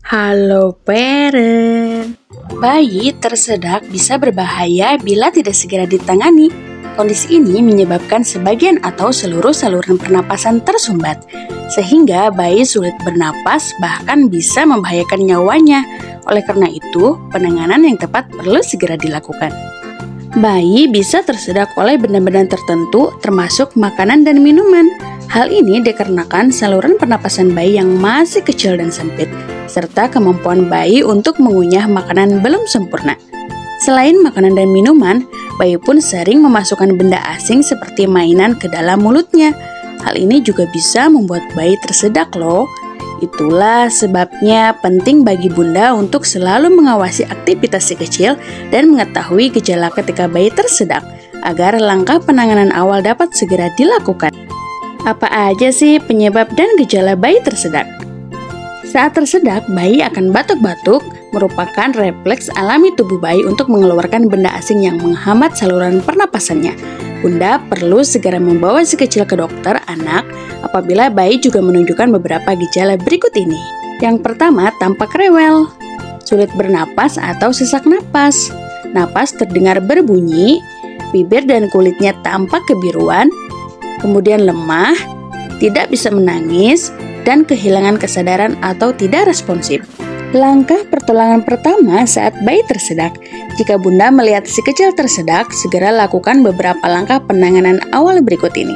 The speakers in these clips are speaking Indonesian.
Halo parent. Bayi tersedak bisa berbahaya bila tidak segera ditangani. Kondisi ini menyebabkan sebagian atau seluruh saluran pernapasan tersumbat, sehingga bayi sulit bernapas bahkan bisa membahayakan nyawanya. Oleh karena itu, penanganan yang tepat perlu segera dilakukan. Bayi bisa tersedak oleh benda-benda tertentu termasuk makanan dan minuman. Hal ini dikarenakan saluran pernapasan bayi yang masih kecil dan sempit, serta kemampuan bayi untuk mengunyah makanan belum sempurna. Selain makanan dan minuman, bayi pun sering memasukkan benda asing seperti mainan ke dalam mulutnya. Hal ini juga bisa membuat bayi tersedak loh. Itulah sebabnya penting bagi bunda untuk selalu mengawasi aktivitas si kecil dan mengetahui gejala ketika bayi tersedak, agar langkah penanganan awal dapat segera dilakukan. Apa aja sih penyebab dan gejala bayi tersedak? Saat tersedak, bayi akan batuk-batuk, merupakan refleks alami tubuh bayi untuk mengeluarkan benda asing yang menghambat saluran pernapasannya. Bunda perlu segera membawa si kecil ke dokter anak apabila bayi juga menunjukkan beberapa gejala berikut ini. Yang pertama, tampak rewel, sulit bernapas atau sesak napas, napas terdengar berbunyi, bibir dan kulitnya tampak kebiruan, kemudian lemah, tidak bisa menangis, dan kehilangan kesadaran atau tidak responsif. Langkah pertolongan pertama saat bayi tersedak. Jika bunda melihat si kecil tersedak, segera lakukan beberapa langkah penanganan awal berikut ini.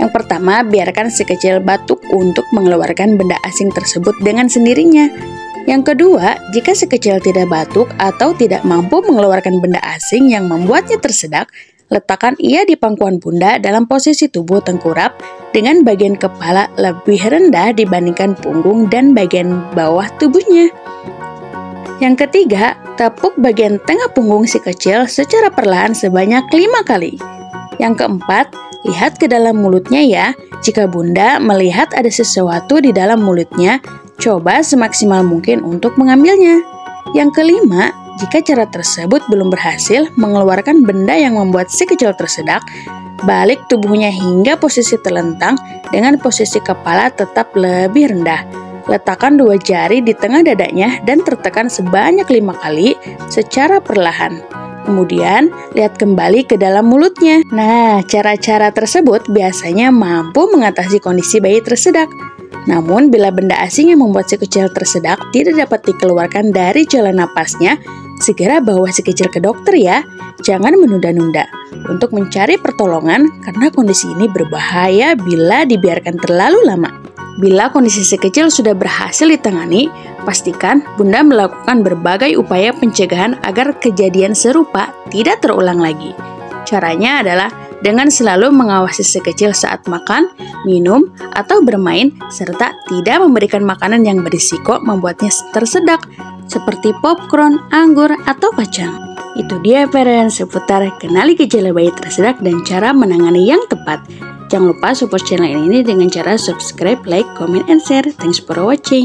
Yang pertama, biarkan si kecil batuk untuk mengeluarkan benda asing tersebut dengan sendirinya. Yang kedua, jika si kecil tidak batuk atau tidak mampu mengeluarkan benda asing yang membuatnya tersedak, letakkan ia di pangkuan bunda dalam posisi tubuh tengkurap dengan bagian kepala lebih rendah dibandingkan punggung dan bagian bawah tubuhnya. Yang ketiga, tepuk bagian tengah punggung si kecil secara perlahan sebanyak 5 kali. Yang keempat, lihat ke dalam mulutnya ya. Jika bunda melihat ada sesuatu di dalam mulutnya, coba semaksimal mungkin untuk mengambilnya. Yang kelima, jika cara tersebut belum berhasil mengeluarkan benda yang membuat si kecil tersedak, balik tubuhnya hingga posisi telentang dengan posisi kepala tetap lebih rendah. Letakkan 2 jari di tengah dadanya dan tertekan sebanyak 5 kali secara perlahan. Kemudian, lihat kembali ke dalam mulutnya. Nah, cara-cara tersebut biasanya mampu mengatasi kondisi bayi tersedak. Namun, bila benda asing yang membuat si kecil tersedak tidak dapat dikeluarkan dari jalan napasnya, segera bawa si kecil ke dokter ya. Jangan menunda-nunda untuk mencari pertolongan karena kondisi ini berbahaya bila dibiarkan terlalu lama. Bila kondisi si kecil sudah berhasil ditangani, pastikan bunda melakukan berbagai upaya pencegahan agar kejadian serupa tidak terulang lagi. Caranya adalah dengan selalu mengawasi si kecil saat makan, minum, atau bermain, serta tidak memberikan makanan yang berisiko membuatnya tersedak, seperti popcorn, anggur, atau kacang. Itu dia parents seputar kenali gejala bayi tersedak dan cara menangani yang tepat. Jangan lupa support channel ini dengan cara subscribe, like, comment, and share. Thanks for watching.